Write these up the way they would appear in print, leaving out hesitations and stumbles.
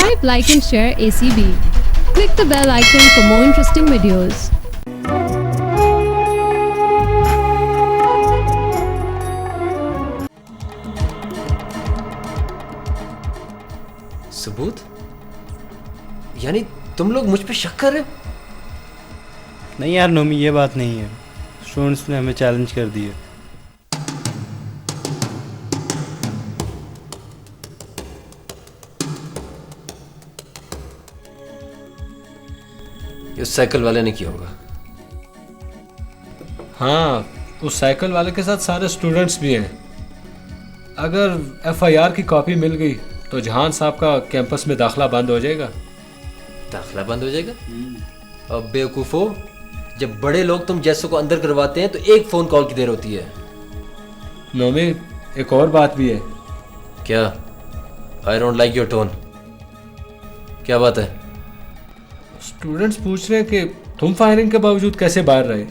Subscribe, like and share ACB. Click the bell icon for more interesting videos. सबूत? यानी तुम लोग मुझ पे शक कर रहे हो? नहीं यार नोमी, ये बात नहीं है। स्टूडेंट्स ने हमें चैलेंज कर दिया। ये साइकिल वाले ने किया होगा। हाँ, उस साइकिल वाले के साथ सारे स्टूडेंट्स भी हैं। अगर एफआईआर की कॉपी मिल गई तो जहान साहब का कैंपस में दाखला बंद हो जाएगा। दाखला बंद हो जाएगा? अब बेवकूफो, जब बड़े लोग तुम जैसों को अंदर करवाते हैं तो एक फोन कॉल की देर होती है। नोमी, एक और बात भी है। क्या? I don't like your tone. क्या बात है? स्टूडेंट्स पूछ रहे हैं कि तुम फायरिंग के बावजूद कैसे बाहर रहे।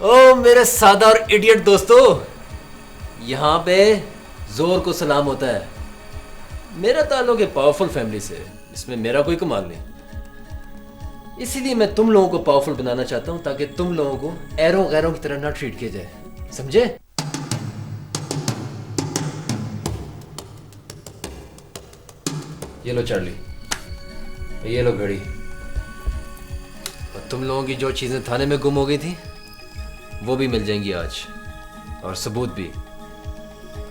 ओ मेरे सादा और इडियट दोस्तों, यहाँ पे जोर को सलाम होता है। मेरा ताल्लुक है पावरफुल फैमिली से, इसमें मेरा कोई कमाल नहीं। इसीलिए मैं तुम लोगों को पावरफुल बनाना चाहता हूं ताकि तुम लोगों को एरो गैरों की तरह ना ट्रीट किया जाए, समझे? ये लो चार्ली, ये लो घड़ी, और तुम लोगों की जो चीजें थाने में गुम हो गई थी वो भी मिल जाएंगी आज, और सबूत भी।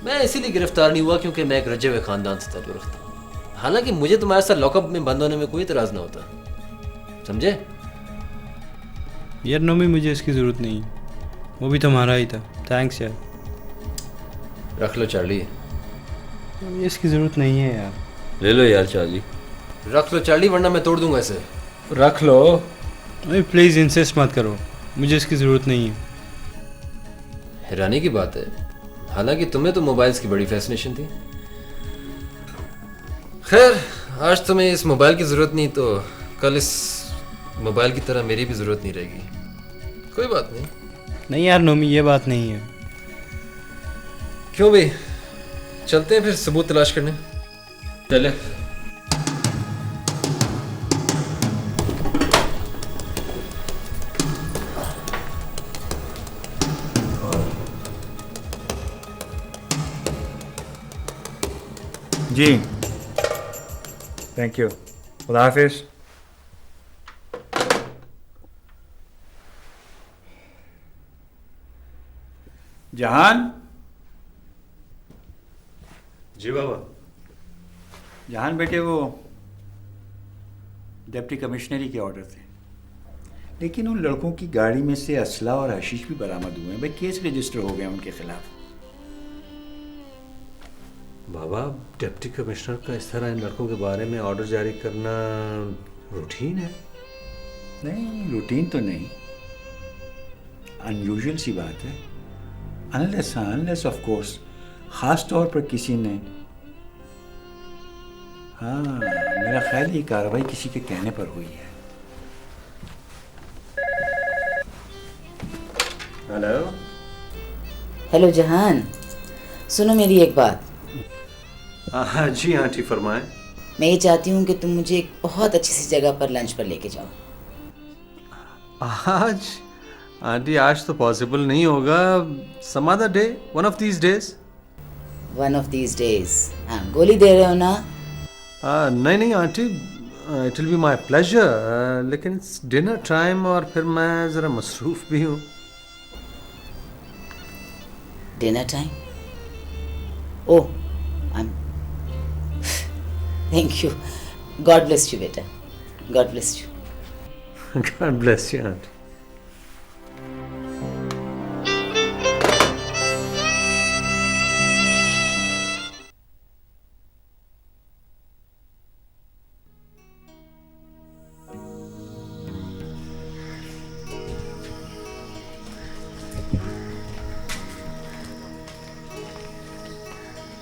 मैं इसीलिए गिरफ्तार नहीं हुआ क्योंकि मैं एक रजे हुए खानदान से ताल्लुक रखता हूँ। हालांकि मुझे तुम्हारे साथ लॉकअप में बंद होने में कोई इतराज ना होता, समझे? यार नोमी, मुझे इसकी ज़रूरत नहीं, वो भी तुम्हारा ही था। थैंक्स यार। रख लो चार्ली। मुझे इसकी ज़रूरत नहीं है यार। ले लो यार चार्ली। रख लो चार्ली, वरना मैं तोड़ दूंगा इसे। रख लो। अरे प्लीज़ इंसिस्ट मत करो, मुझे इसकी ज़रूरत नहीं है। हैरानी की बात है, हालांकि तुम्हें तो मोबाइल्स की बड़ी फैसिनेशन थी। खैर, आज तुम्हें इस मोबाइल की ज़रूरत नहीं तो कल इस मोबाइल की तरह मेरी भी ज़रूरत नहीं रहेगी। कोई बात नहीं। नहीं यार नोमी, ये बात नहीं है। क्यों भाई, चलते हैं फिर सबूत तलाश करने। चले। जी थैंक यू, खुदा हाफिज। जहान। जी बाबा। जहान बेटे, वो डिप्टी कमिश्नरी के ऑर्डर थे, लेकिन उन लड़कों की गाड़ी में से असला और हशीश भी बरामद हुए हैं। भाई केस रजिस्टर हो गया उनके खिलाफ। बाबा, डिप्टी कमिश्नर का इस तरह इन लड़कों के बारे में ऑर्डर जारी करना रूटीन है? नहीं, रूटीन तो नहीं, अनयूजुअल सी बात है। अनलेस ऑफ कोर्स ख़ास तौर पर किसी ने, हाँ मेरा ख्याल ये कार्रवाई किसी के कहने पर हुई है। हेलो जहान, सुनो मेरी एक बात। हाँ जी आंटी, फरमाएं। मैं ये चाहती हूँ कि तुम मुझे एक बहुत अच्छी सी जगह पर लंच पर लेके जाओ। आज आंटी, आज तो पॉसिबल नहीं होगा। Some other day, one of these days. One of these days? हाँ, गोली दे रहे हो ना? नहीं aunty, it will be my pleasure, लेकिन इट्स डिनर टाइम और फिर मैं ज़रा मसरूफ़ भी हूँ। Dinner time? Oh, thank you. God bless you बेटा, God bless you. God bless you aunty.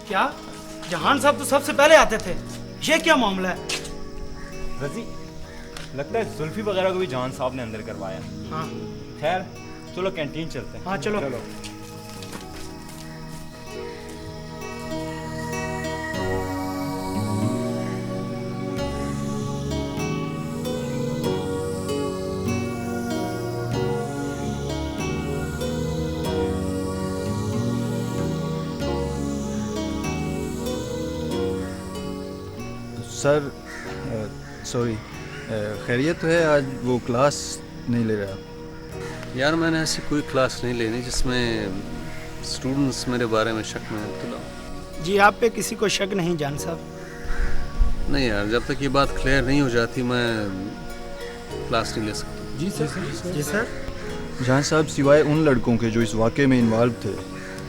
क्या? जहान साहब तो सबसे पहले आते थे, ये क्या मामला है? रजी, लगता है जुल्फी वगैरह को भी जहान साहब ने अंदर करवाया। हाँ खैर चलो कैंटीन चलते हैं। हाँ चलो। सर सॉरी, खैरियत तो है, आज वो क्लास नहीं ले रहा। यार मैंने ऐसी कोई क्लास नहीं लेनी जिसमें स्टूडेंट्स मेरे बारे में शक में मुब्तला हो। जी आप पे किसी को शक नहीं जान साहब। नहीं यार, जब तक ये बात क्लियर नहीं हो जाती मैं क्लास नहीं ले सकता। जी सर। जी सर। जहां साहब सिवाय उन लड़कों के जो इस वाक़े में इन्वॉल्व थे,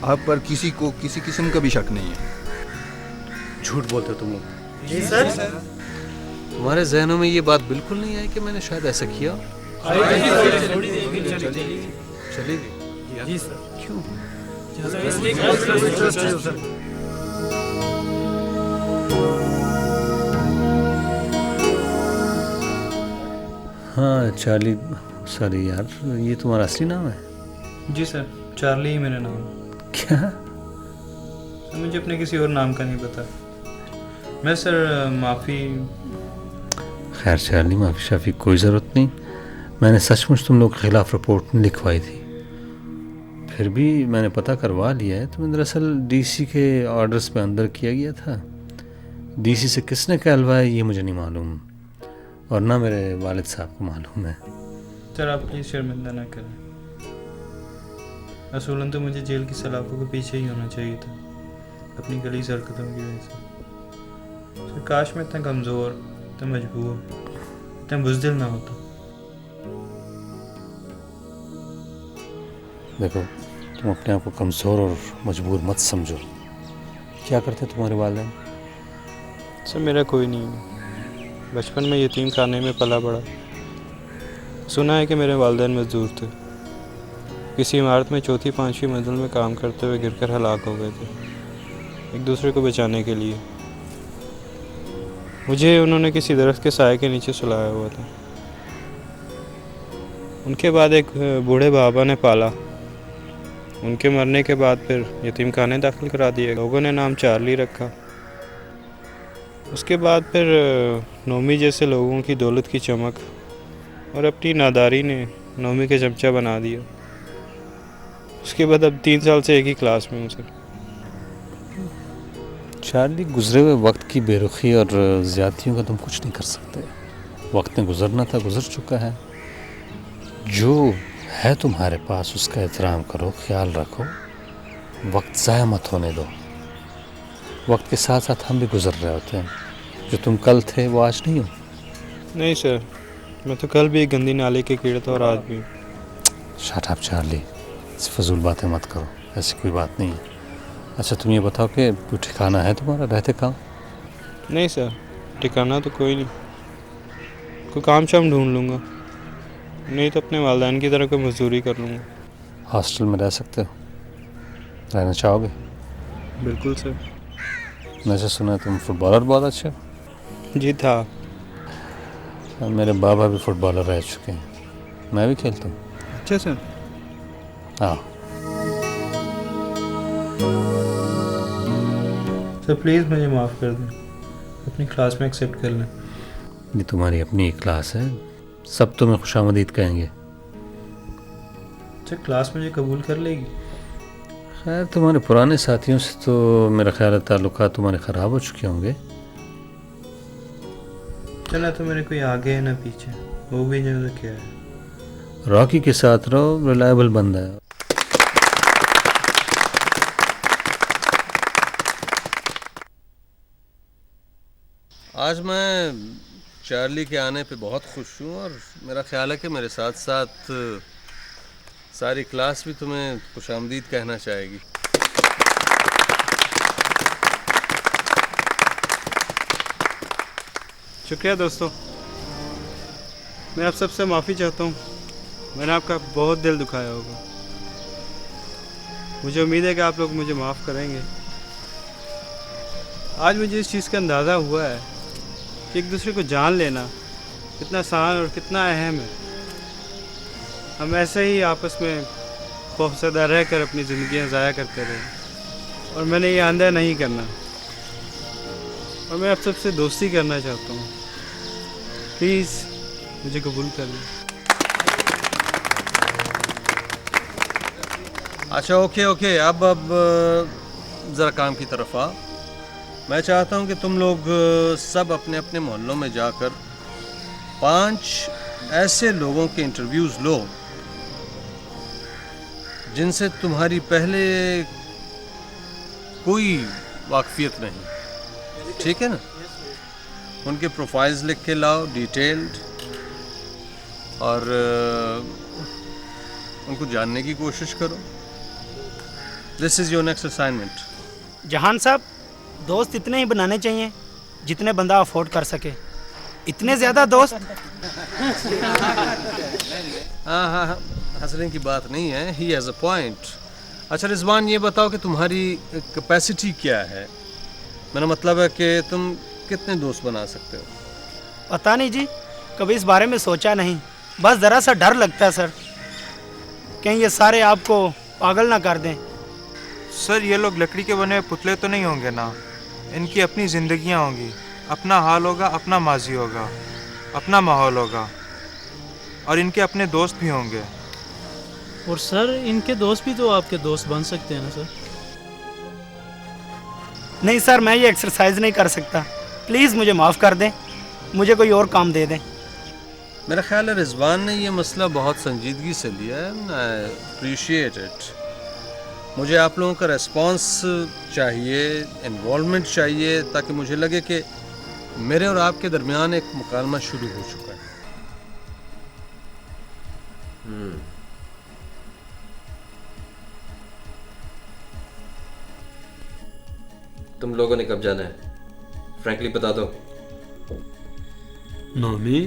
आप पर किसी को किसी किस्म का भी शक नहीं है। झूठ बोलते हो तुम लोग। जी सर। तुम्हारे जहनों में ये बात बिल्कुल नहीं आई कि मैंने शायद ऐसा किया। चलेगी? जी सर। क्यों? हाँ चार्ली, सॉरी यार, ये तुम्हारा असली नाम है? जी सर, चार्ली ही मेरा नाम है। क्या? सर मुझे अपने किसी और नाम का नहीं पता। मैं सर माफ़ी। खैर चार्ली, माफ़ी शाफ़ी कोई ज़रूरत नहीं। मैंने सचमुच तुम लोग के ख़िलाफ़ रिपोर्ट नहीं लिखवाई थी, फिर भी मैंने पता करवा लिया है। तुम्हें दरअसल डीसी के ऑर्डर्स पे अंदर किया गया था। डीसी से किसने कहलवाया ये मुझे नहीं मालूम, और ना मेरे वालिद साहब को मालूम है। सर आप प्लीज़ शर्मिंदा ना करें। असूलन तो मुझे जेल की सलाखों के पीछे ही होना चाहिए था, अपनी गलीज़ हरकतों की वजह से। सर काश मैं इतना कमज़ोर, इतना मजबूर, इतना बुज़दिल ना होता। देखो, तुम अपने आप को कमज़ोर और मजबूर मत समझो। क्या करते तुम्हारे वालिदैन? सर मेरा कोई नहीं है, बचपन में यतीम खाने में पला बड़ा। सुना है कि मेरे वालिदैन मजदूर थे, किसी इमारत में चौथी पांचवी मंजिल में काम करते हुए गिरकर हलाक हो गए थे एक दूसरे को बचाने के लिए। मुझे उन्होंने किसी दरख्त के साए के नीचे सुलाया हुआ था। उनके बाद एक बूढ़े बाबा ने पाला। उनके मरने के बाद फिर यतीम खाने दाखिल करा दिए। लोगों ने नाम चार्ली रखा। उसके बाद फिर नोमी जैसे लोगों की दौलत की चमक और अपनी नादारी ने नोमी के चमचा बना दिया। उसके बाद अब 3 साल से एक ही क्लास में हूँ सर। चार्ली, गुजरे हुए वक्त की बेरुखी और ज़्यादतियों का तुम कुछ नहीं कर सकते। वक्त ने गुजरना था, गुजर चुका है। जो है तुम्हारे पास उसका एहतराम करो, ख्याल रखो, वक्त ज़ाया मत होने दो। वक्त के साथ साथ हम भी गुजर रहे होते हैं। जो तुम कल थे वो आज नहीं हो। नहीं सर, मैं तो कल भी एक गंदी नाले के कीड़ा था और आज भी। शट अप चार्ली, फजूल बातें मत करो, ऐसी कोई बात नहीं है। अच्छा तुम ये बताओ कि कोई ठिकाना है तुम्हारा, रहते कहाँ? नहीं सर, ठिकाना तो कोई नहीं, कोई काम शाम ढूंढ लूँगा, नहीं तो अपने वालिदैन की तरह कोई मजदूरी कर लूँगा। हॉस्टल में रह सकते हो? रहना चाहोगे? बिल्कुल सर। वैसे सुना है तुम फुटबॉलर बहुत अच्छे हो। जी था। मेरे बाबा भी फुटबॉलर रह चुके हैं, मैं भी खेलता हूँ। अच्छा सर। हाँ सर प्लीज़ मुझे माफ़ कर दें, अपनी क्लास में एक्सेप्ट कर लें। ये तुम्हारी अपनी एक क्लास है, सब तुम्हें खुशामदीद कहेंगे। सर क्लास मुझे कबूल कर लेगी? खैर तुम्हारे पुराने साथियों से तो मेरा ख्याल है ताल्लुकात तुम्हारे ख़राब हो चुके होंगे। चला तो मेरे कोई आगे है ना पीछे, वो भी जो क्या है। रॉकी के साथ रहो, रिलायबल बंदा है। आज मैं चार्ली के आने पे बहुत खुश हूँ, और मेरा ख्याल है कि मेरे साथ साथ सारी क्लास भी तुम्हें खुशामदीद कहना चाहेगी। शुक्रिया दोस्तों, मैं आप सबसे माफ़ी चाहता हूँ, मैंने आपका बहुत दिल दुखाया होगा। मुझे उम्मीद है कि आप लोग मुझे माफ़ करेंगे। आज मुझे इस चीज़ का अंदाज़ा हुआ है कि एक दूसरे को जान लेना कितना आसान और कितना अहम है। हम ऐसे ही आपस में खौफज़दा रह कर अपनी ज़िंदगियाँ ज़ाया करते रहे, और मैंने ये आंदा नहीं करना, और मैं आप सबसे दोस्ती करना चाहता हूँ। प्लीज़ मुझे कबूल कर लें। अच्छा ओके, अब ज़रा काम की तरफ आ। मैं चाहता हूं कि तुम लोग सब अपने अपने मोहल्लों में जाकर 5 ऐसे लोगों के इंटरव्यूज लो जिनसे तुम्हारी पहले कोई वाकफियत नहीं, ठीक है ना? उनके प्रोफाइल्स लिख के लाओ, डिटेल्ड, और उनको जानने की कोशिश करो। This is your next assignment. जहान साहब, दोस्त इतने ही बनाने चाहिए जितने बंदा अफोर्ड कर सके। इतने ज़्यादा दोस्त? हाँ, हंसने की बात नहीं है, ही हैज़ अ पॉइंट। अच्छा रिजवान, ये बताओ कि तुम्हारी कैपेसिटी क्या है? मेरा मतलब है कि तुम कितने दोस्त बना सकते हो? पता नहीं जी, कभी इस बारे में सोचा नहीं। बस ज़रा सा डर लगता है सर, कहीं ये सारे आपको पागल ना कर दें। सर ये लोग लकड़ी के बने हुए पुतले तो नहीं होंगे ना? इनकी अपनी ज़िंदगियां होंगी, अपना हाल होगा, अपना माजी होगा, अपना माहौल होगा, और इनके अपने दोस्त भी होंगे। और सर इनके दोस्त भी तो आपके दोस्त बन सकते हैं ना सर? नहीं सर, मैं ये एक्सरसाइज नहीं कर सकता, प्लीज़ मुझे माफ़ कर दें, मुझे कोई और काम दे दें। मेरा ख्याल है रिजवान ने ये मसला बहुत संजीदगी से लिया है। I appreciate it. मुझे आप लोगों का रेस्पॉन्स चाहिए, इन्वॉल्वमेंट चाहिए, ताकि मुझे लगे कि मेरे और आपके दरमियान एक मुकालमा शुरू हो चुका है। तुम लोगों ने कब जाना है? फ्रैंकली बता दो। नोमी,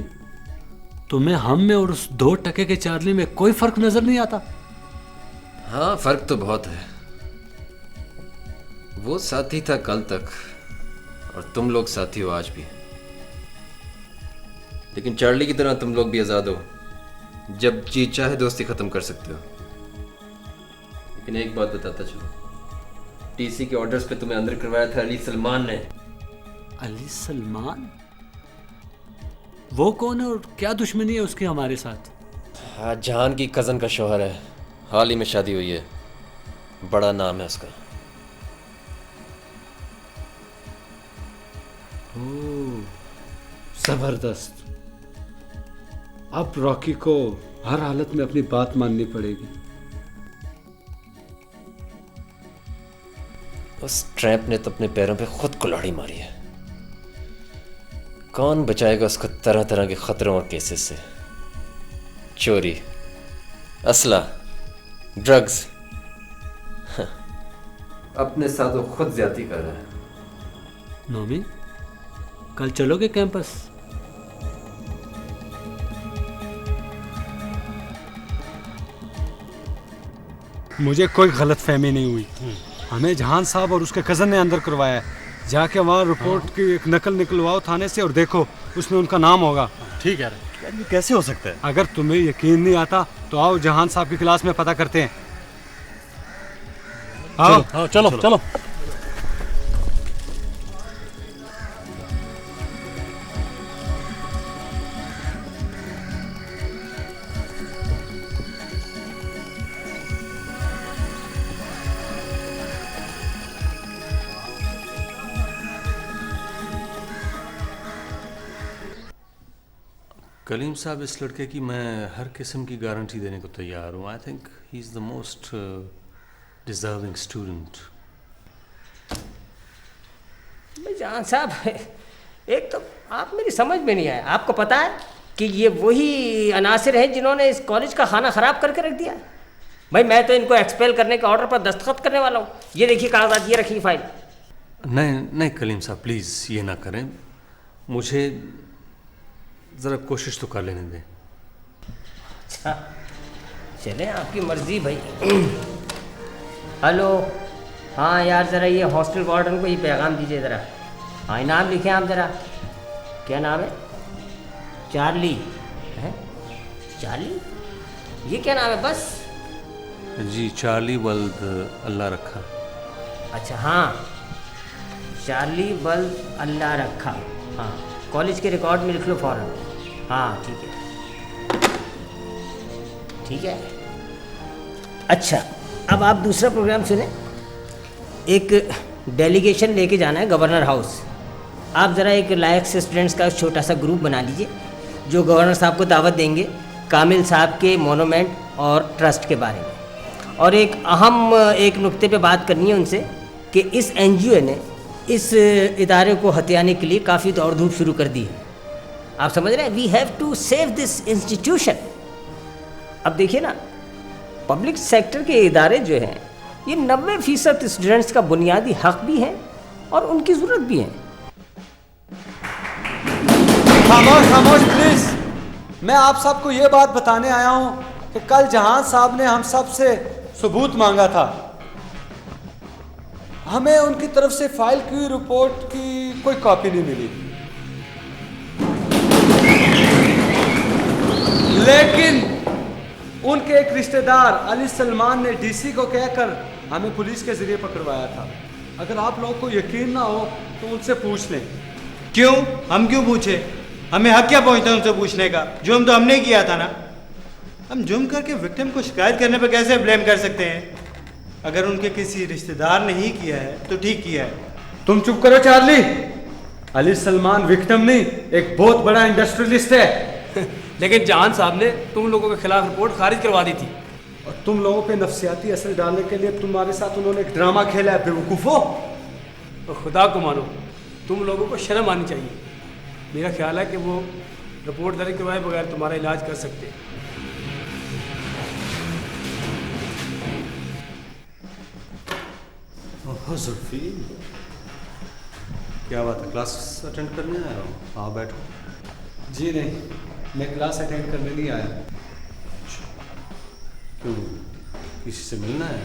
तुम्हें हम में और उस 2 टके के चार्ली में कोई फर्क नजर नहीं आता? हाँ, फर्क तो बहुत है। वो साथी था कल तक और तुम लोग साथी हो आज भी। लेकिन चार्ली की तरह तुम लोग भी आज़ाद हो, जब जी चाहे दोस्ती ख़त्म कर सकते हो। लेकिन एक बात बताता चलो, टीसी के ऑर्डर्स पे तुम्हें अंदर करवाया था अली सलमान ने। अली सलमान? वो कौन है और क्या दुश्मनी है उसकी हमारे साथ? हाँ, जहान की कज़न का शौहर है, हाल ही में शादी हुई है, बड़ा नाम है उसका। ओह, जबरदस्त। अब रॉकी को हर हालत में अपनी बात माननी पड़ेगी। उस ट्रैप ने तो अपने पैरों पे खुद कुल्हाड़ी मारी है। कौन बचाएगा उसको तरह तरह के खतरों और केसेस से? चोरी, असला, ड्रग्स। अपने साथ वो खुद ज्यादती कर रहा है। नोमी, कल चलोगे कैंपस? मुझे कोई गलतफहमी नहीं हुई। हमें जहान साहब और उसके कज़न ने अंदर करवाया है। जाके वहाँ रिपोर्ट की एक नकल निकलवाओ थाने से और देखो उसमें उनका नाम होगा। ठीक है। ये कैसे हो सकता है? अगर तुम्हें यकीन नहीं आता तो आओ जहान साहब की क्लास में पता करते हैं। आओ। चलो। कलीम साहब, इस लड़के की मैं हर किस्म की गारंटी देने को तैयार हूँ। I think he is the most deserving student. जहां साहब, एक तो आप मेरी समझ में नहीं आया। आपको पता है कि ये वही अनासिर हैं जिन्होंने इस कॉलेज का खाना ख़राब करके रख दिया। भाई मैं तो इनको एक्सपेल करने के ऑर्डर पर दस्तखत करने वाला हूँ। ये देखिए कागजात, ये रखिए फाइल। नहीं कलीम साहब, प्लीज़ ये ना करें। मुझे ज़रा कोशिश तो कर लेने दें। अच्छा चले, आपकी मर्जी भाई। हेलो, हाँ यार ज़रा ये हॉस्टल वार्डन को ये पैगाम दीजिए ज़रा। हाँ, नाम लिखें आप ज़रा। क्या नाम है? चार्ली है? चार्ली? ये क्या नाम है? बस जी, चार्ली वल्द अल्लाह रखा। अच्छा हाँ, चार्ली वल्द अल्लाह रखा। हाँ, कॉलेज के रिकॉर्ड में लिख लो फौरन। हाँ ठीक है। अच्छा, अब आप दूसरा प्रोग्राम सुने। एक डेलीगेशन लेके जाना है गवर्नर हाउस। आप ज़रा एक लायक से स्टूडेंट्स का छोटा सा ग्रुप बना लीजिए जो गवर्नर साहब को दावत देंगे कामिल साहब के मोनूमेंट और ट्रस्ट के बारे में। और एक अहम एक नुक्ते पे बात करनी है उनसे कि इस एनजीओ ने इस इदारे को हथियाने के लिए काफ़ी दौड़ धूप शुरू कर दी है। आप समझ रहे हैं, we have to save this institution. अब देखिए ना, पब्लिक सेक्टर के इदारे जो हैं ये 90% स्टूडेंट्स का बुनियादी हक भी हैं और उनकी ज़रूरत भी है। खामोश खामोश प्लीज। मैं आप सबको ये बात बताने आया हूं कि कल जहां साहब ने हम सब से सबूत मांगा था। हमें उनकी तरफ से फाइल की हुई रिपोर्ट की कोई कॉपी नहीं मिली, लेकिन उनके एक रिश्तेदार अली सलमान ने डीसी को कहकर हमें पुलिस के जरिए पकड़वाया था। अगर आप लोगों को यकीन ना हो तो उनसे पूछ लें। क्यों? हम क्यों पूछे? हमें हक क्या पहुंचता है उनसे पूछने का? जुर्म तो हमने किया था ना। हम जुर्म करके विक्टिम को शिकायत करने पर कैसे ब्लेम कर सकते हैं? अगर उनके किसी रिश्तेदार ने ही किया है तो ठीक किया है। तुम चुप करो चार्ली। अली सलमान विक्टिम नहीं, एक बहुत बड़ा इंडस्ट्रियलिस्ट है। लेकिन जान साहब ने तुम लोगों के खिलाफ रिपोर्ट खारिज करवा दी थी। और तुम लोगों पे नफसियाती असर डालने के लिए तुम्हारे साथ उन्होंने एक ड्रामा खेला है बेवकूफो। तो खुदा को मानो, तुम लोगों को शर्म आनी चाहिए। मेरा ख्याल है कि वो रिपोर्ट दर्ज करवाए बगैर तुम्हारा इलाज कर सकते हैं। ओह जुल्फी, क्या बात है, क्लास अटेंड करने आया हो? हाँ बैठो। जी नहीं, मैं क्लास अटेंड करने नहीं आया। क्यों, किसी से मिलना है?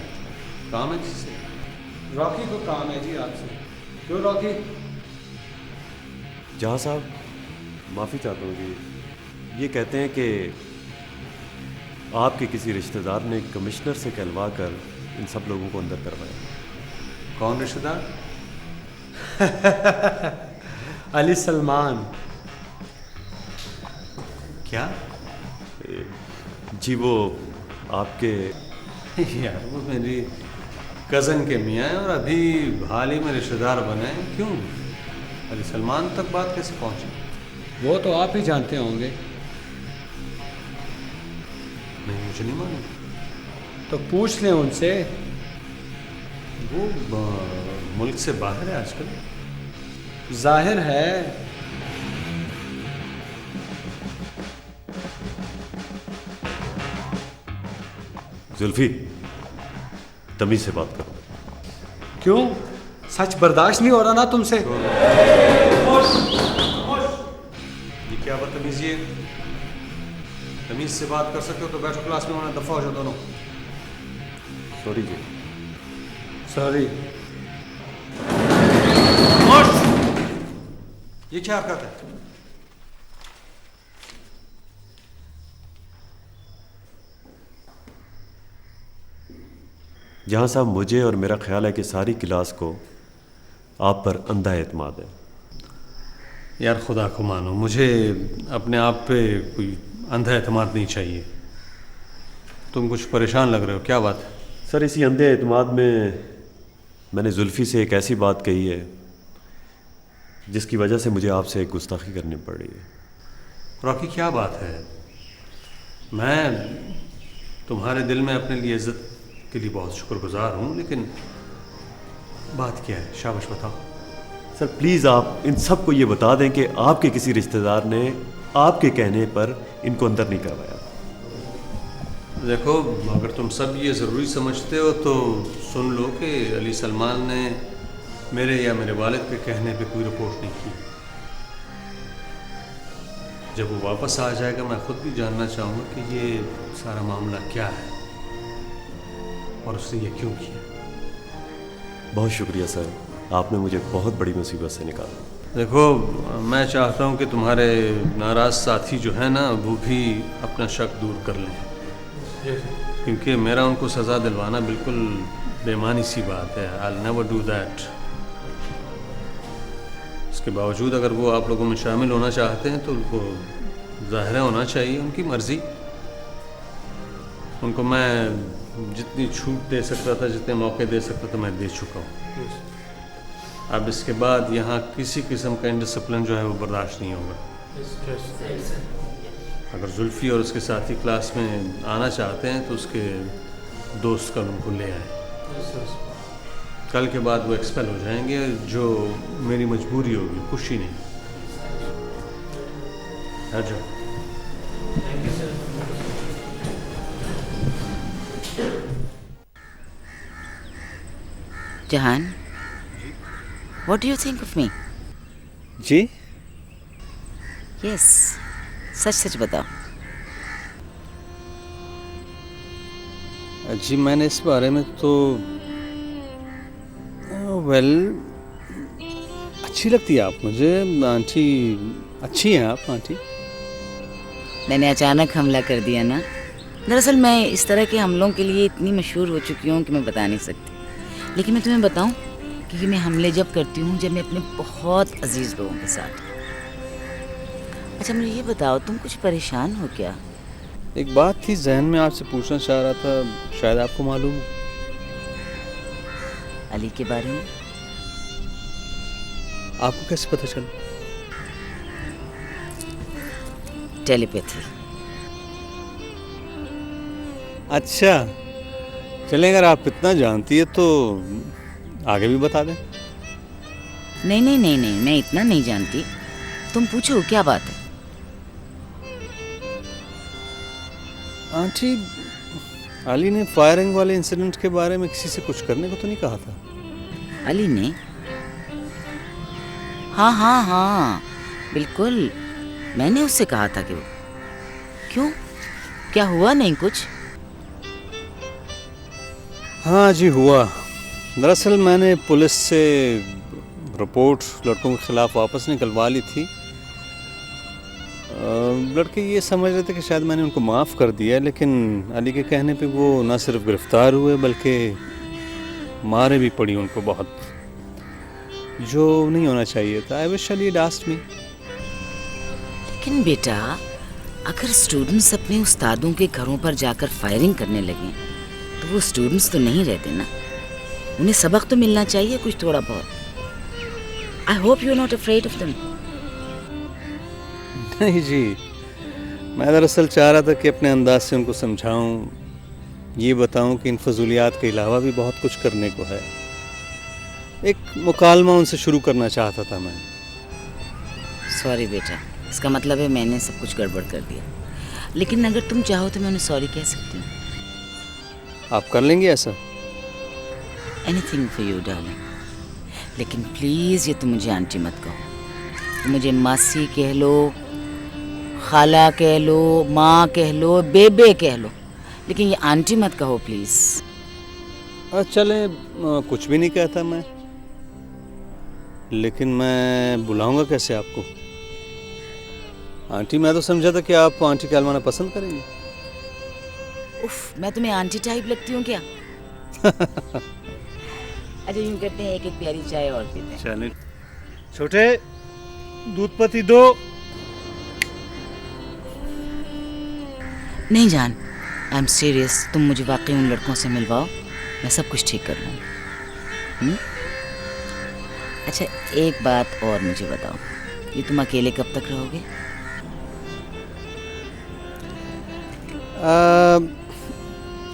काम है किसी से? रॉकी को काम है जी आपसे। क्यों रॉकी? जहाँ साहब, माफ़ी चाहता हूँ जी। ये कहते हैं कि आपके किसी रिश्तेदार ने कमिश्नर से कहलवा कर इन सब लोगों को अंदर करवाया। कौन रिश्तेदार? अली सलमान। क्या? जी वो आपके यार वो मेरी कज़न के मियाँ हैं और अभी हाल ही में रिश्तेदार बने हैं। क्यों? अली सलमान तक बात कैसे पहुँची? वो तो आप ही जानते होंगे। नहीं, मुझे नहीं मालूम। तो पूछ लें उनसे। वो मुल्क से बाहर है आजकल। जाहिर है। जुल्फी, तमीज से बात करो। क्यों? सच बर्दाश्त नहीं हो रहा ना तुमसे? ये क्या बदतमीजी है? तमीज से बात कर सकते हो तो बैठो क्लास में, वरना दफा हो जाओ दोनों। सॉरी जी। सॉरी। ये क्या हरकत है? जहाँ साहब, मुझे और मेरा ख्याल है कि सारी क्लास को आप पर अंधा एतमाद है। यार खुदा को मानो, मुझे अपने आप पे कोई अंधा एतमाद नहीं चाहिए। तुम कुछ परेशान लग रहे हो, क्या बात है? सर, इसी अंधे एतमाद में मैंने जुल्फी से एक ऐसी बात कही है जिसकी वजह से मुझे आपसे एक गुस्ताखी करनी पड़ रही है। रॉकी, क्या बात है? मैं तुम्हारे दिल में अपने लिए इज्जत के लिए बहुत शुक्रगुजार हूँ, लेकिन बात क्या है? शाबाश बताओ। सर प्लीज़ आप इन सब को ये बता दें कि आपके किसी रिश्तेदार ने आपके कहने पर इनको अंदर नहीं करवाया। देखो, अगर तुम सब ये ज़रूरी समझते हो तो सुन लो कि अली सलमान ने मेरे या मेरे वालिद के कहने पे कोई रिपोर्ट नहीं की। जब वो वापस आ जाएगा मैं ख़ुद भी जानना चाहूँगा कि ये सारा मामला क्या है और उसने ये क्यों किया। बहुत शुक्रिया सर, आपने मुझे बहुत बड़ी मुसीबत से निकाला। देखो, मैं चाहता हूँ कि तुम्हारे नाराज़ साथी जो है ना, वो भी अपना शक दूर कर लें, क्योंकि मेरा उनको सज़ा दिलवाना बिल्कुल बेमानी सी बात है। I'll never do that। इसके बावजूद अगर वो आप लोगों में शामिल होना चाहते हैं तो उनको ज़ाहिर होना चाहिए, उनकी मर्ज़ी। उनको मैं जितनी छूट दे सकता था, जितने मौके दे सकता था, मैं दे चुका हूँ। अब इसके बाद यहाँ किसी किस्म का इंडिसिप्लिन जो है वो बर्दाश्त नहीं होगा। अगर जुल्फ़ी और उसके साथी क्लास में आना चाहते हैं तो उसके दोस्त का उनको ले आए। कल के बाद वो एक्सपेल हो जाएंगे, जो मेरी मजबूरी होगी, कुछ ही नहीं। आ जाओ। जहान, what do you think of me? Ji? Yes, सच सच बताओ। जी मैंने इस बारे में तो अच्छी लगती है आप मुझे आंटी, अच्छी हैं आप आंटी। मैंने अचानक हमला कर दिया ना। दरअसल मैं इस तरह के हमलों के लिए इतनी मशहूर हो चुकी हूँ कि मैं बता नहीं सकती। लेकिन मैं तुम्हें बताऊं कि मैं हमले जब करती हूँ जब मैं अपने बहुत अजीज लोगों के साथ। अच्छा मुझे ये बताओ, तुम कुछ परेशान हो क्या? एक बात थी जहन में आपसे पूछना चाह रहा था, शायद आपको मालूम हो। अली के बारे में? आपको कैसे पता चला? टेलीपैथी। अच्छा चलें, अगर आप इतना जानती है तो आगे भी बता दें। नहीं नहीं नहीं नहीं, मैं इतना नहीं जानती। तुम पूछो क्या बात है। आंटी, अली ने फायरिंग वाले इंसिडेंट के बारे में किसी से कुछ करने को तो नहीं कहा था? अली ने? हाँ हाँ हाँ बिल्कुल, मैंने उससे कहा था कि वो। क्यों, क्या हुआ? नहीं कुछ? हाँ जी हुआ। दरअसल मैंने पुलिस से रिपोर्ट लड़कों के खिलाफ वापस निकलवा ली थी। लड़के ये समझ रहे थे कि शायद मैंने उनको माफ़ कर दिया, लेकिन अली के कहने पे वो ना सिर्फ गिरफ्तार हुए बल्कि मारे भी पड़ी उनको बहुत, जो नहीं होना चाहिए था। आई विश अली डास्ट मी। लेकिन बेटा, अगर स्टूडेंट्स अपने उस्तादों के घरों पर जाकर फायरिंग करने लगे तो वो स्टूडेंट्स तो नहीं रहते ना। उन्हें सबक तो मिलना चाहिए कुछ थोड़ा बहुत। I hope you are not afraid of them. नहीं जी, मैं दरअसल चाह रहा था कि अपने अंदाज से उनको समझाऊं, ये बताऊं कि इन फजूलियात के अलावा भी बहुत कुछ करने को है। एक मुकालमा उनसे शुरू करना चाहता था मैं। सॉरी बेटा, इसका मतलब है मैंने सब कुछ गड़बड़ कर दिया। लेकिन अगर तुम चाहो तो मैं उन्हें सॉरी कह सकती हूँ। आप कर लेंगे ऐसा? Anything for you darling. लेकिन प्लीज़ ये तुम मुझे आंटी मत कहो। तुम मुझे मासी कह लो, खाला कह लो, माँ कह लो, बेबे कह लो, लेकिन ये आंटी मत कहो प्लीज़। चले, कुछ भी नहीं कहता मैं, लेकिन मैं बुलाऊंगा कैसे आपको? आंटी, मैं तो समझा था कि आप आंटी कहलवाना पसंद करेंगे। उफ, मैं तुम्हें आंटी टाइप लगती हूँ क्या? अच्छा यूँ करते हैं, एक एक प्यारी चाय और पीते हैं। चलें। छोटे, दूध पत्ती दो। नहीं जान, आई एम सीरियस। तुम मुझे वाकई उन लड़कों से मिलवाओ, मैं सब कुछ ठीक कर लूँगी। अच्छा एक बात और मुझे बताओ, ये तुम अकेले कब तक रहोगे?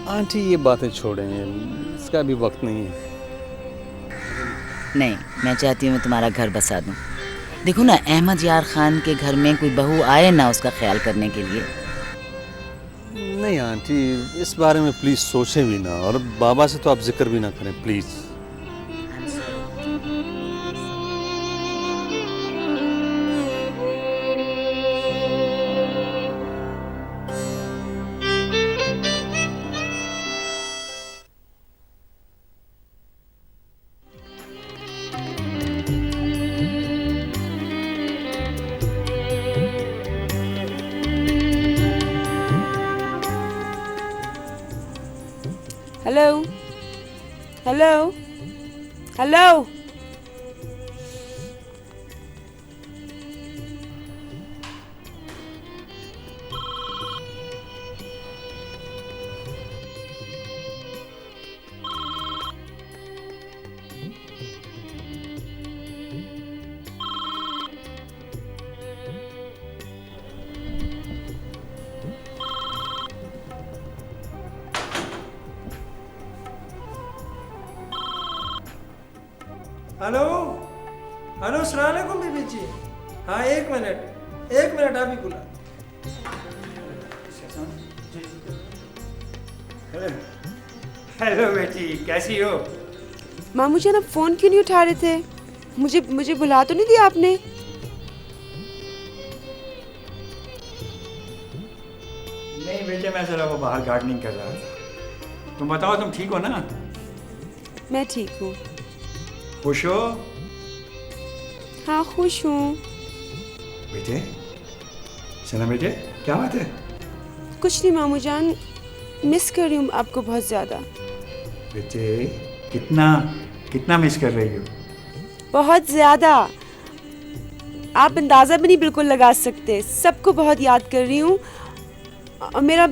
आंटी ये बातें छोड़ें, इसका भी वक्त नहीं है। नहीं, मैं चाहती हूँ मैं तुम्हारा घर बसा दूँ। देखो ना, अहमद यार खान के घर में कोई बहू आए ना उसका ख्याल करने के लिए। नहीं आंटी, इस बारे में प्लीज़ सोचें भी ना, और बाबा से तो आप जिक्र भी ना करें please. Hello? Hello? Hello? Hello hello अस्सलाम वालेकुम बीबी जी। हाँ एक मिनट अभी बुला। हेलो बेटी, कैसी हो? मामू जान, आप फोन क्यों नहीं उठा रहे थे? मुझे बुला तो नहीं दिया आपने? नहीं बेटे, मैं जरा वो बाहर गार्डनिंग कर रहा था। तुम बताओ, तुम ठीक हो ना? मैं ठीक हूँ। खुश हो? हाँ खुश हूँ। बेटे सना, बेटे क्या बात है? कुछ नहीं मामू जान, मिस कर रही हूँ आपको बहुत ज़्यादा। बेटे कितना मिस कर रही हो? बहुत ज़्यादा, आप अंदाज़ा भी नहीं बिल्कुल लगा सकते। सबको बहुत याद कर रही हूँ और मेरा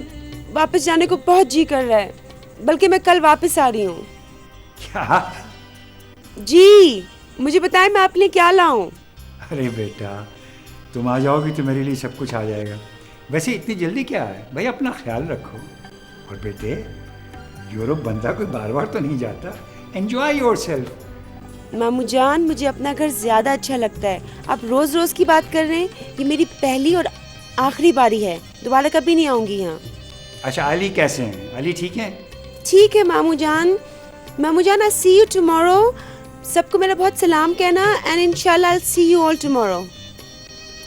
वापस जाने को बहुत जी कर रहा है, बल्कि मैं कल वापस आ रही हूँ। क्या? जी मुझे बताएं मैं आपके लिए क्या लाऊं? अरे बेटा, तुम आ जाओगी तो मेरे लिए सब कुछ आ जाएगा। वैसे इतनी जल्दी क्या है भाई, अपना ख्याल रखो। और बेटे, यूरोप बंदा कोई बार बार तो नहीं जाता। Enjoy yourself. मामू जान, मुझे अपना घर ज़्यादा अच्छा लगता है। आप रोज़ रोज़ की बात कर रहे हैं, ये मेरी पहली और आखिरी बारी है, दोबारा कभी नहीं आऊँगी यहाँ। अच्छा, अली कैसे हैं? अली ठीक है? ठीक है मामू जान। I see you tomorrow. सबको मेरा बहुत सलाम कहना, एंड इंशाल्लाह I see you all tomorrow.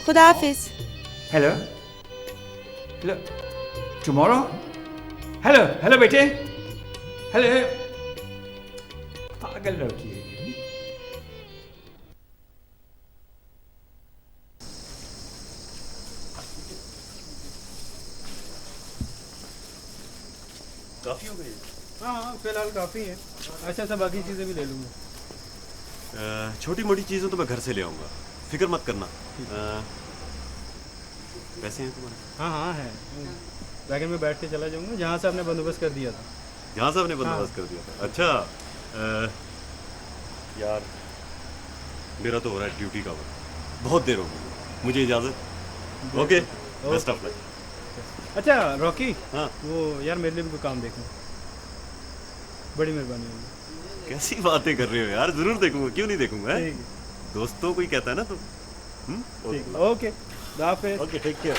खुदा हाफिज। Hello tomorrow. हेलो बेटे। हेलो। पागल लड़की है। काफ़ी हो गई? हाँ फिलहाल काफ़ी है। अच्छा बाकी चीज़ें भी ले लूँगा। छोटी मोटी चीज़ें तो मैं घर से ले आऊँगा, फिक्र मत करना। पैसे हैं तुम्हारे? हाँ है, वैगन में बैठ के चला जाऊँगा जहाँ से आपने बंदोबस्त कर दिया था। जहाँ से आपने बंदोबस्त कर दिया था? अच्छा यार, मेरा तो हो रहा है ड्यूटी का वक्त, बहुत देर हो गई, मुझे इजाज़त। Okay, best of luck. अच्छा रॉकी, हाँ वो यार मेरे लिए भी कोई काम देखना, बड़ी मेहरबानी होगी। कैसी बातें कर रहे हो यार, जरूर देखूंगा, क्यों नहीं देखूंगा। दोस्तों को ही कहता है ना तुम। ओके, हाफिज़। Okay, take care.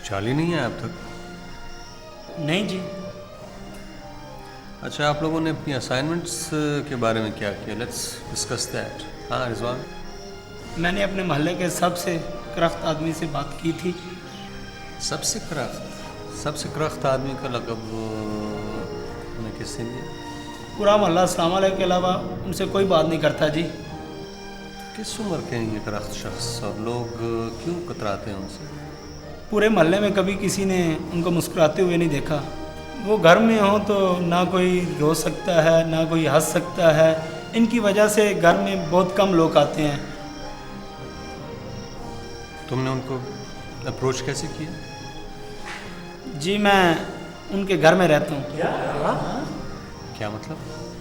चार्ली नहीं है अब तक? नहीं जी। अच्छा, आप लोगों ने अपनी असाइनमेंट्स के बारे में क्या किया? Let's discuss that. हाँ रिजवान, मैंने अपने मोहल्ले के सबसे करख्त आदमी से बात की थी। सबसे करख्त आदमी का लक़ब उन्हें किसने दिया? पूरा मोहल्ला अस्सलाम वालेकुम के अलावा उनसे कोई बात नहीं करता जी। किस उम्र के हैं ये करख्त शख्स और लोग क्यों कतराते हैं उनसे? पूरे मोहल्ले में कभी किसी ने उनको मुस्कुराते हुए नहीं देखा। वो घर में हो तो ना कोई रो सकता है ना कोई हंस सकता है। इनकी वजह से घर में बहुत कम लोग आते हैं। तुमने उनको अप्रोच कैसे किया? जी मैं उनके घर में रहता हूँ। क्या मतलब?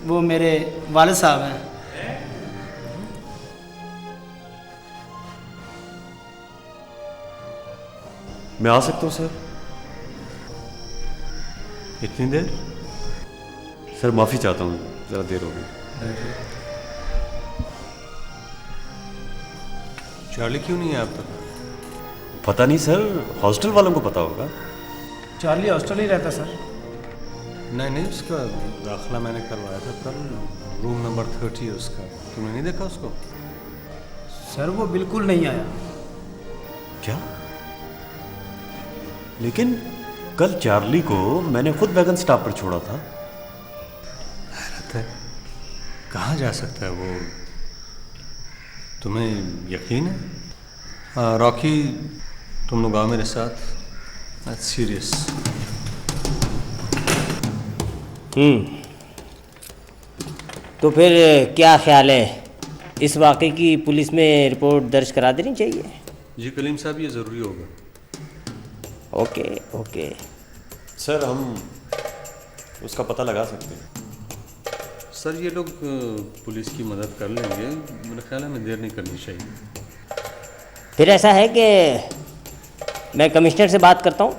वो मेरे वालिद साहब हैं। मैं आ सकता हूँ सर? इतनी देर? सर माफ़ी चाहता हूँ, ज़रा देर हो गई। चार्ली क्यों नहीं है अब तक? पता नहीं सर, हॉस्टल वालों को पता होगा। चार्ली हॉस्टल ही रहता सर। नहीं, उसका दाखिला मैंने करवाया था कल, रूम नंबर 30 है उसका। तुमने नहीं देखा उसको? सर वो बिल्कुल नहीं आया। क्या? लेकिन कल चार्ली को मैंने खुद वैगन स्टॉप पर छोड़ा था। हैरत है, कहाँ जा सकता है वो? तुम्हें यकीन है? रॉकी, तुम लोग आओ मेरे साथ। That's serious. तो फिर क्या ख्याल है, इस वाक़े की पुलिस में रिपोर्ट दर्ज करा देनी चाहिए? जी कलीम साहब, ये ज़रूरी होगा। ओके ओके सर, हम उसका पता लगा सकते हैं। सर, ये लोग पुलिस की मदद कर लेंगे, मेरा ख्याल है हमें देर नहीं करनी चाहिए। फिर ऐसा है कि मैं कमिश्नर से बात करता हूँ।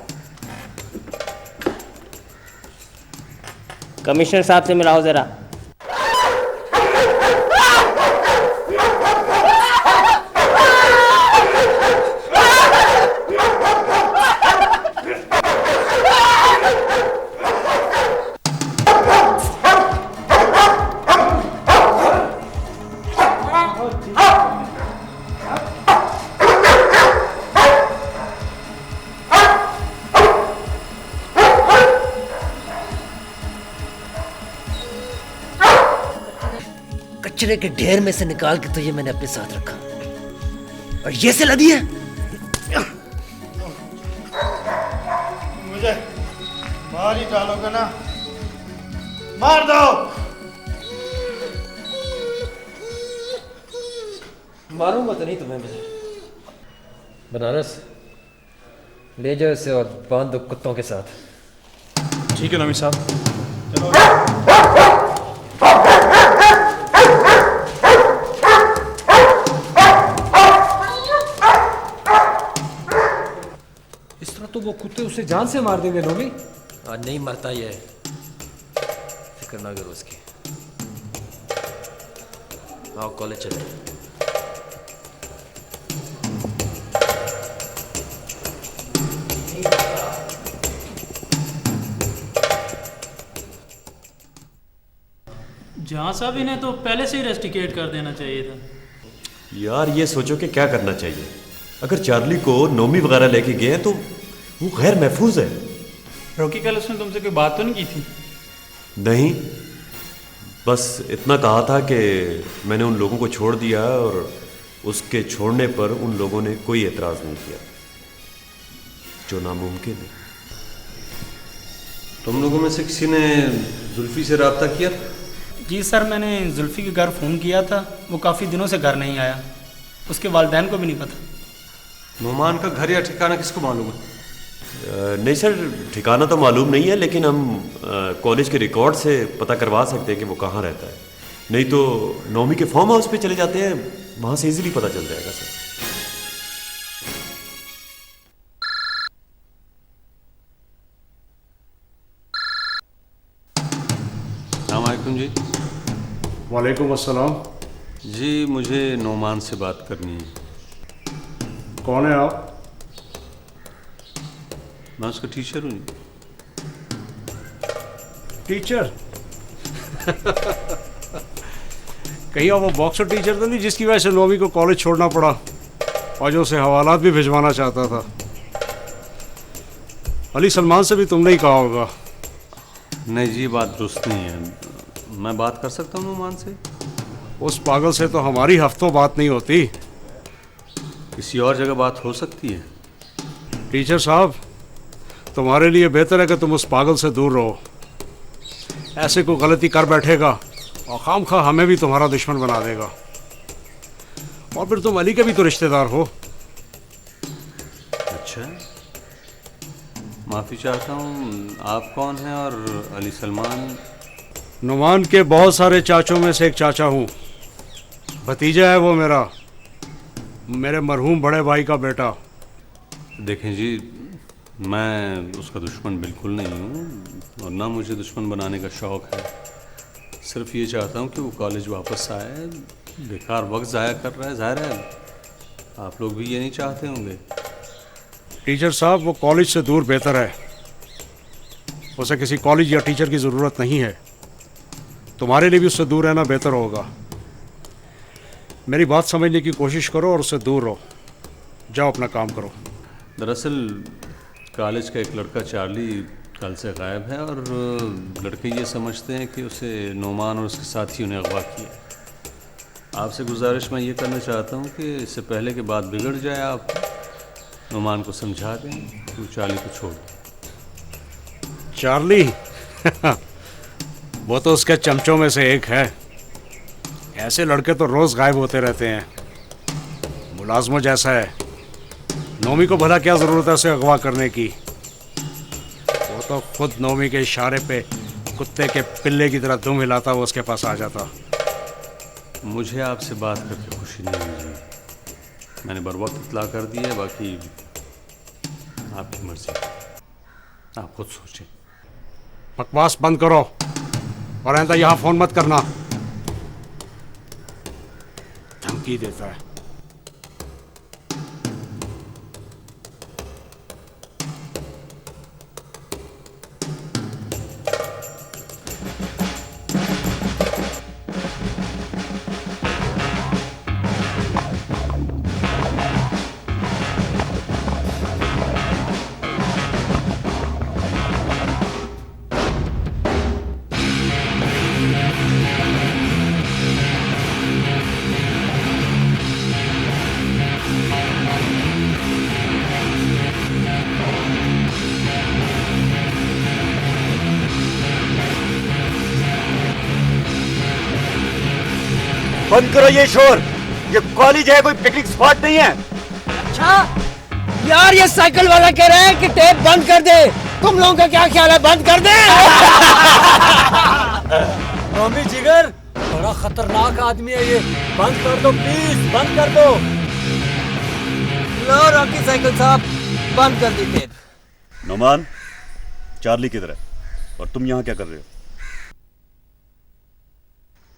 कमिश्नर साहब से मिलाओ ज़रा। कचरे के ढेर में से निकाल के तो ये मैंने अपने साथ रखा, और ये से लदी है। मुझे मार ही डालोगे ना? मार दो। मारूंगा तो नहीं तुम्हें मैं। बनारस ले जाओ इसे और बांध दो कुत्तों के साथ। ठीक है नमी साहब, चलो। तो वो कुत्ते उसे जान से मार देंगे नोमी। आज नहीं मरता ये, फिक्र ना करो उसकी। आओ कॉलेज चले। जहाँ साहब, इन्हें तो पहले से ही रेस्टिकेट कर देना चाहिए था। यार ये सोचो कि क्या करना चाहिए। अगर चार्ली को नोमी वगैरह लेके गए तो वो गैर महफूज है। रॉकी, कल उसने तुमसे कोई बात तो नहीं की थी? नहीं, बस इतना कहा था कि मैंने उन लोगों को छोड़ दिया और उसके छोड़ने पर उन लोगों ने कोई एतराज़ नहीं किया, जो नामुमकिन है। तुम लोगों में से किसी ने जुल्फी से रब्ता किया? जी सर, मैंने जुल्फी के घर फ़ोन किया था, वो काफ़ी दिनों से घर नहीं आया। उसके वालिदैन को भी नहीं पता। नुमान का घर या ठिकाना किसको मालूम है? नहीं सर, ठिकाना तो मालूम नहीं है, लेकिन हम कॉलेज के रिकॉर्ड से पता करवा सकते हैं कि वो कहाँ रहता है। नहीं तो नौमी के फार्म हाउस पे चले जाते हैं, वहाँ से इजीली पता चल जाएगा सर। अस्सलामुअलैकुम जी। वालेकुम अस्सलाम। जी, मुझे नौमान से बात करनी है। कौन है आप? मैं उसका टीचर हूँ। टीचर? कहीं वो बॉक्सर टीचर तो नहीं जिसकी वजह से नौवीं को कॉलेज छोड़ना पड़ा और जो उसे हवालात भी भिजवाना चाहता था? अली सलमान से भी तुमने ही कहा होगा। नहीं जी, बात दुरुस्त नहीं है। मैं बात कर सकता हूँ नुमान से? उस पागल से तो हमारी हफ्तों बात नहीं होती। किसी और जगह बात हो सकती है। टीचर साहब, तुम्हारे लिए बेहतर है कि तुम उस पागल से दूर रहो। ऐसे कोई गलती कर बैठेगा और खामखा हमें भी तुम्हारा दुश्मन बना देगा, और फिर तुम अली के भी तो रिश्तेदार हो। अच्छा, माफ़ी चाहता हूँ। आप कौन हैं और अली सलमान? नुमान के बहुत सारे चाचों में से एक चाचा हूँ। भतीजा है वो मेरा, मेरे मरहूम बड़े भाई का बेटा। देखें जी, मैं उसका दुश्मन बिल्कुल नहीं हूँ और ना मुझे दुश्मन बनाने का शौक़ है। सिर्फ ये चाहता हूँ कि वो कॉलेज वापस आए। बेकार वक्त ज़ाया कर रहा है, ज़ाहिर है आप लोग भी ये नहीं चाहते होंगे। टीचर साहब, वो कॉलेज से दूर बेहतर है। उसे किसी कॉलेज या टीचर की ज़रूरत नहीं है। तुम्हारे लिए भी उससे दूर रहना बेहतर होगा। मेरी बात समझने की कोशिश करो और उससे दूर रहो। जाओ, अपना काम करो। दरअसल कॉलेज का एक लड़का चार्ली कल से गायब है और लड़के ये समझते हैं कि उसे नोमान और उसके साथियों ने अगवा किया। आपसे गुजारिश मैं ये करना चाहता हूँ कि इससे पहले कि बात बिगड़ जाए आप नोमान को समझा दें तो चार्ली को छोड़ दें। चार्ली वो तो उसके चमचों में से एक है। ऐसे लड़के तो रोज गायब होते रहते हैं। मुलाजमों जैसा है। नोमी को भला क्या जरूरत है उसे अगवा करने की। वो तो खुद नोमी के इशारे पे कुत्ते के पिल्ले की तरह दुम हिलाता वो उसके पास आ जाता। मुझे आपसे बात करके खुशी नहीं हुई। मैंने बर वक्त इत्तला कर दी है, बाकी आपकी मर्जी, आप खुद सोचें। बकवास बंद करो और आइंदा यहाँ फोन मत करना। धमकी देता है। बंद करो ये शोर। ये कॉलेज है, कोई पिकनिक स्पॉट नहीं है। अच्छा यार, ये साइकिल वाला कह रहा है कि टेप बंद कर दे। तुम लोगों का क्या ख्याल है, बंद कर दे? नोमी जिगर, बड़ा खतरनाक आदमी है ये। बंद कर दो प्लीज, बंद कर दो। लो रॉकी साइकिल साहब, बंद कर दी टेप। नोमान, चार्ली किधर है और तुम यहाँ क्या कर रहे हो?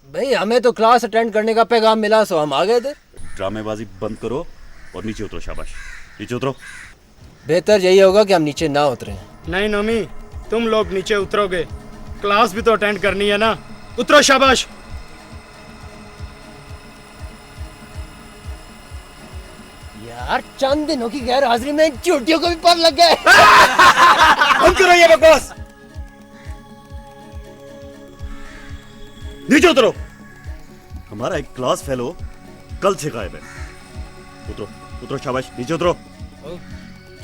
भाई हमें तो क्लास अटेंड करने का पैगाम मिला, सो हम आ गए थे। ड्रामेबाजी बंद करो और नीचे उतरो। शाबाश, नीचे उतरो। बेहतर यही होगा कि हम नीचे ना उतरें। नहीं नोमी, तुम लोग नीचे उतरोगे, क्लास भी तो अटेंड करनी है ना। उतरो, शाबाश। यार चंद दिनों की गैर हाजिरी में चोटियों को भी पर लग गए। बंद करो ये बकवास। नीचे उतरो। हमारा एक क्लास फेलो कल से गायब है। उतरो उतरो, शाबाश, नीचे उतरो।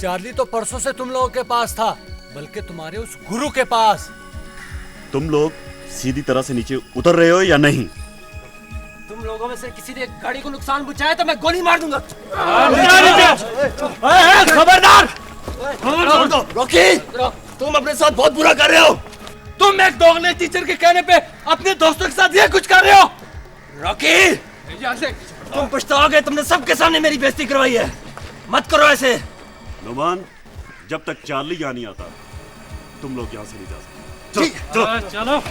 चार्ली तो परसों से तुम लोगों के पास था, बल्कि तुम्हारे उस गुरु के पास। तुम लोग सीधी तरह से नीचे उतर रहे हो या नहीं? तुम लोगों में से किसी ने गाड़ी को नुकसान पहुंचाया तो मैं गोली मार दूंगा। खबरदार! रॉकी, तुम अपने साथ बहुत बुरा कर रहे हो। तुम एक दोगले टीचर के कहने पे अपने दोस्तों के साथ ये कुछ कर रहे हो। रॉकी, तुम पछताओगे। तुमने सबके सामने मेरी बेइज्जती करवाई है। मत करो ऐसे। नोमान, जब तक चार्ली यहाँ नहीं आता तुम लोग यहाँ से नहीं जा सकते। चलो।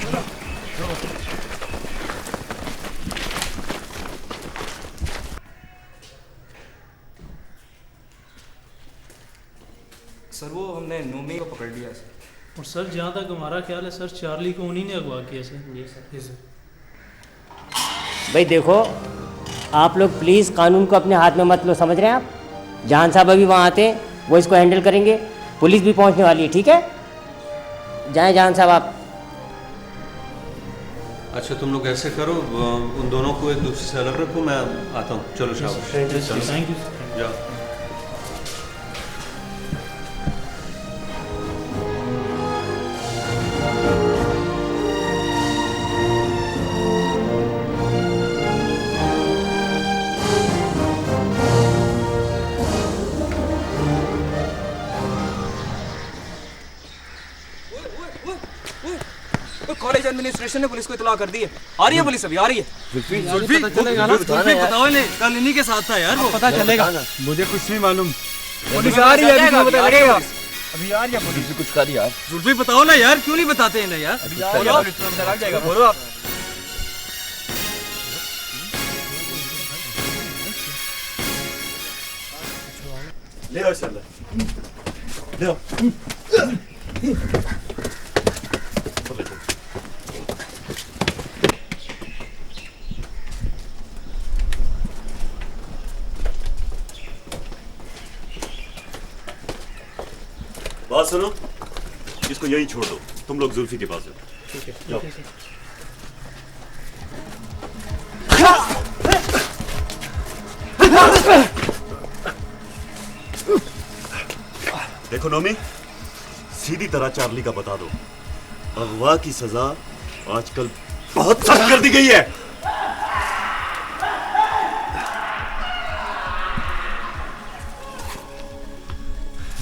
सर वो हमने नोमी को पकड़ लिया सर। और सर जहाँ तक हमारा ख्याल है सर, चार्ली को उन्हीं ने अगवा किया सर। जी सर। भाई देखो, आप लोग प्लीज़ कानून को अपने हाथ में मत लो, समझ रहे हैं आप? जान साहब अभी वहाँ आते हैं, वो इसको हैंडल करेंगे। पुलिस भी पहुँचने वाली है, ठीक है? जाएं जान साहब आप। अच्छा तुम लोग ऐसे करो, उन दोनों को एक दूसरे से अलग रखो, मैं आता हूँ। चलो शाबाश, थैंक यू। जाओ। कॉलेज एडमिनिस्ट्रेशन ने पुलिस को इत्तला कर दी है। आ रही है पुलिस, अभी आ रही है। जुल्फी बताओ इन्हें, कल इन्हीं के साथ था यार वो। पता चलेगा। मुझे कुछ नहीं मालूम। पुलिस आ रही है, अभी पता लगेगा। अभी आ रही है पुलिस। कुछ कर यार। जुल्फी बताओ ना यार, क्यों नहीं बताते इन्हें यार? बोलो आप। ले आओ चल, ले आओ। बात सुनो, इसको यहीं छोड़ दो, तुम लोग जुल्फी के पास जाओ। ठीक है। जाओ। देखो नोमी, सीधी तरह चार्ली का बता दो, अगवा की सजा आजकल बहुत सख्त कर दी गई है।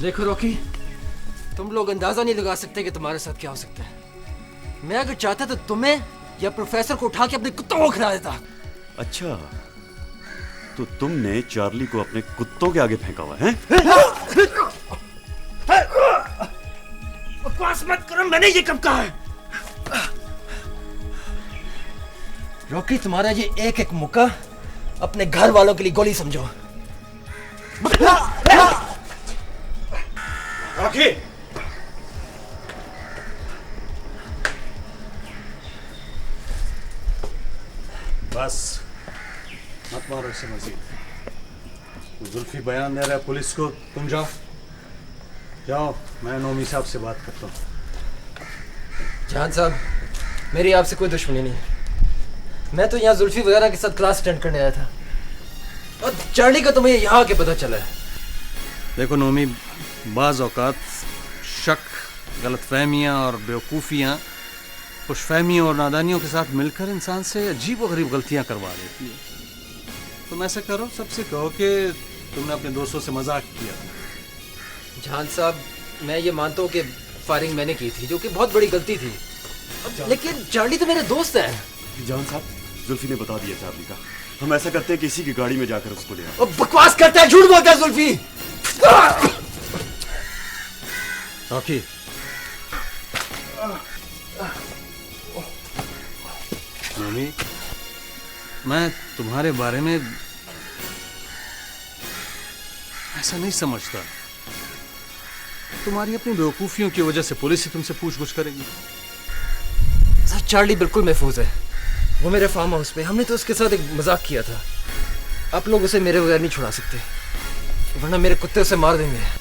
देखो रॉकी, तुम लोग अंदाजा नहीं लगा सकते कि तुम्हारे साथ क्या हो सकता है। मैं अगर चाहता तो तुम्हें या प्रोफेसर को उठा के अपने कुत्तों को खिला देता। अच्छा, तो तुमने चार्ली को अपने कुत्तों के आगे फेंका हुआ है? बकवास मत करो, मैंने ये कब कहा है? रॉकी, तुम्हारा ये एक एक मुक्का अपने घर वालों के लिए गोली समझो। रॉकी, बस मत मारो इसे मजीद। जुल्फी बयान दे रहा है पुलिस को, तुम जाओ जाओ, मैं नोमी साहब से बात करता हूँ। जहान साहब, मेरी आपसे कोई दुश्मनी नहीं है। मैं तो यहाँ जुल्फी वगैरह के साथ क्लास अटेंड करने आया था और चार्ली का तुम्हें यहाँ आके पता चला है। देखो नोमी, बाज़ औक़ात शक, गलतफहमियाँ और बेवकूफ़ियाँ खुशफहमियों और नादानियों के साथ मिलकर इंसान से अजीब और गरीब गलतियाँ करवा देती है। तुम ऐसा करो, सबसे कहो कि तुमने अपने दोस्तों से मजाक किया। जहान साहब, मैं ये मानता हूँ कि फायरिंग मैंने की थी, जो कि बहुत बड़ी गलती थी, लेकिन चार्ली तो मेरे दोस्त है। जहान साहब, जुल्फी ने बता दिया चार्ली का। हम ऐसा करते हैं, किसी की गाड़ी में जाकर उसको ले आओ। बकवास करता है, झूठ बोलता है जुल्फी। रॉकी, नोमी, मैं तुम्हारे बारे में ऐसा नहीं समझता। तुम्हारी अपनी बेवकूफियों की वजह से पुलिस ही तुमसे पूछगछ करेगी। सर, चार्ली बिल्कुल महफूज है। वो मेरे फार्म हाउस पे, हमने तो उसके साथ एक मजाक किया था। आप लोग उसे मेरे बगैर नहीं छुड़ा सकते, वरना मेरे कुत्ते उसे मार देंगे।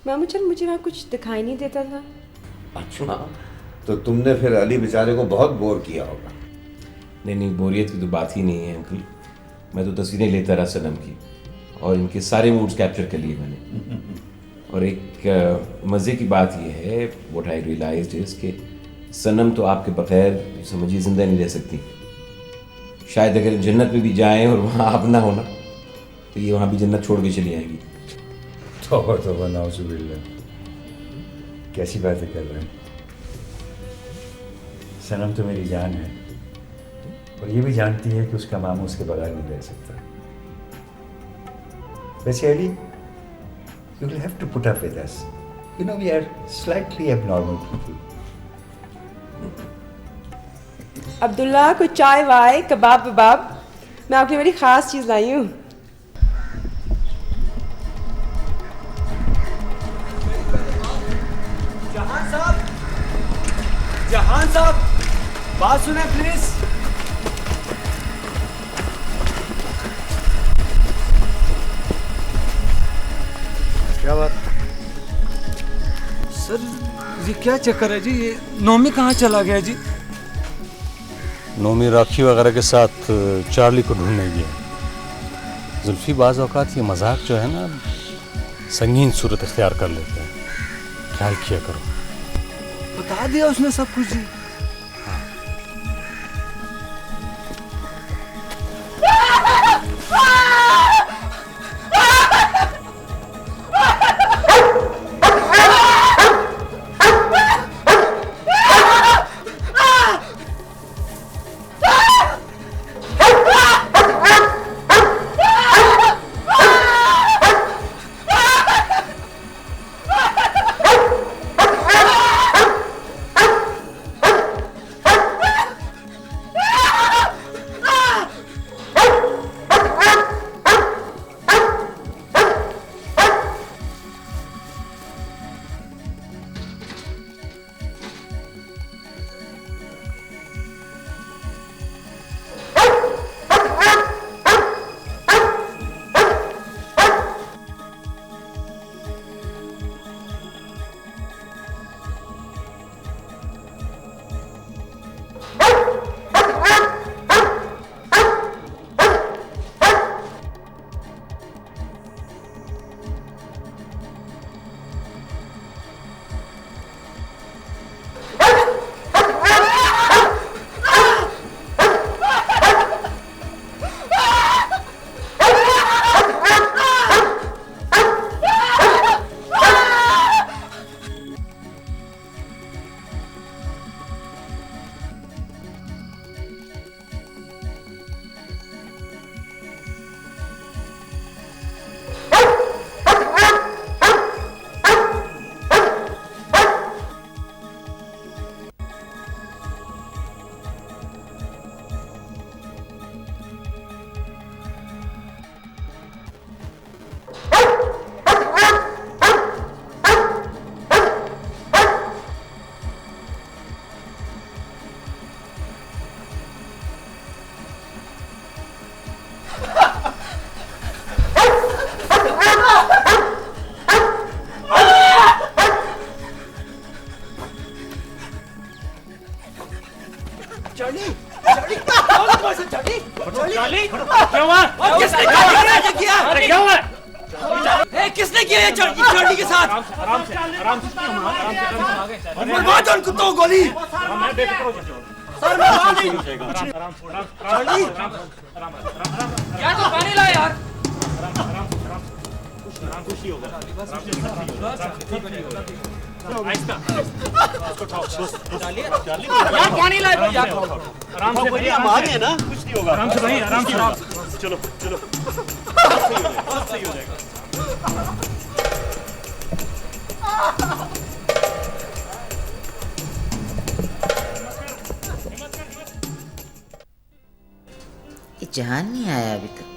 मामू चल, मुझे वहाँ कुछ दिखाई नहीं देता था। अच्छा, तो तुमने फिर अली बेचारे को बहुत बोर किया होगा। नहीं, बोरियत की तो बात ही नहीं है अंकल। मैं तो तस्वीरें लेता रहा सनम की, और इनके सारे मूड्स कैप्चर कर लिए मैंने। और एक मज़े की बात यह है, व्हाट आई रियलाइज्ड इज कि सनम तो आपके बगैर समझिए ज़िंदा नहीं रह सकती। शायद अगर जन्नत में भी जाएं और वहाँ आप ना होना, तो ये वहाँ भी जन्नत छोड़ के चली आएंगी। तो नाउज़ुबिल्लाह, कैसी बातें कर रहे हैं। सनम तो मेरी जान है, और ये भी जानती है कि उसका मामू उसके बगैर नहीं रह सकता। वैसे Ali, you will have to put up with us. You know, we are slightly abnormal people. Abdullah, कुछ चाय वाय, कबाब वबाब, मैं आपके लिए बड़ी ख़ास चीज़ लाई हूँ। जहान साहब, जहान साहब, बात सुने प्लीज। क्या बात सर, ये क्या चक्कर है जी? ये नोमी कहाँ चला गया जी? नोमी राखी वगैरह के साथ चार्ली को ढूंढने गया। जुल्फी, बाज़ औक़ात ये मजाक जो है ना, संगीन सूरत इख्तियार कर लेते हैं, ख्याल किया करो। बता दिया उसने सब कुछ जी। हुआ? किसने किया? अरे क्या हुआ? किसने किया ये चार्ली के साथ? आराम से आराम से। मरवा दो उनको तो गोली। मैं बेफिक्र हो जाऊँ। सर मैं बाहर नहीं। चार्ली क्या तो पानी ला यार। खुशी होगा। आहिस्ता। इसको उठाओ। चार्ली यार पानी ला यार। आराम से भाई, हम आ गए ना, कुछ नहीं होगा। आराम से भाई, आराम से। चलो चलो। सही हो जाएगा। ये जहान नहीं आया अभी तक।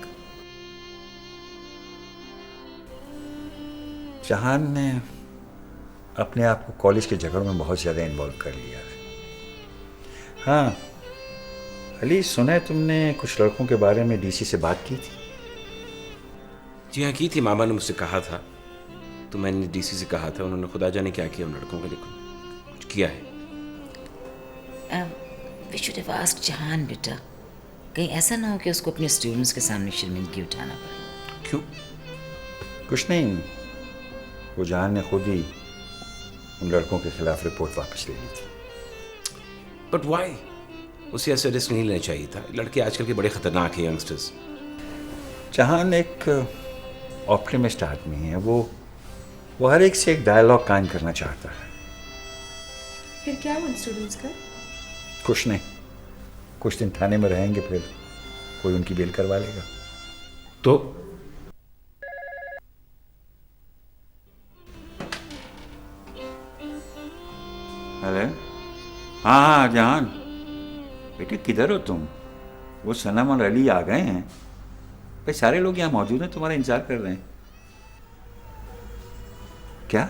जहान ने अपने आप को कॉलेज के झगड़ों में बहुत ज़्यादा इन्वॉल्व कर लिया है। हाँ अली, सुना है तुमने कुछ लड़कों के बारे में डीसी से बात की थी? जी हाँ की थी, मामा ने मुझसे कहा था, तो मैंने डीसी से कहा था। उन्होंने खुदा जाने क्या किया उन लड़कों के लिए, कुछ किया है। वी शुड हैव आस्क्ड जहान बेटा, कहीं ऐसा ना हो कि उसको अपने स्टूडेंट्स के सामने शर्मिंदगी उठाना पड़े। क्यों? कुछ नहीं, वो जहान ने खुद ही उन लड़कों के खिलाफ रिपोर्ट वापस ले ली थी। But why? उसे ऐसे रिस्क नहीं लेना चाहिए था। लड़के आजकल के बड़े खतरनाक हैं, यंगस्टर्स। जहान एक ऑप्टिमिस्ट आदमी है, वो हर एक से एक डायलॉग कायम करना चाहता है। फिर क्या हुआ स्टूडेंट्स का? कुछ नहीं, कुछ दिन थाने में रहेंगे, फिर कोई उनकी बेल करवा लेगा। तो हेलो, हाँ जहान बेटे, किधर हो तुम? वो सनम और अली आ गए हैं भाई, सारे लोग यहाँ मौजूद हैं, तुम्हारा इंतजार कर रहे हैं। क्या?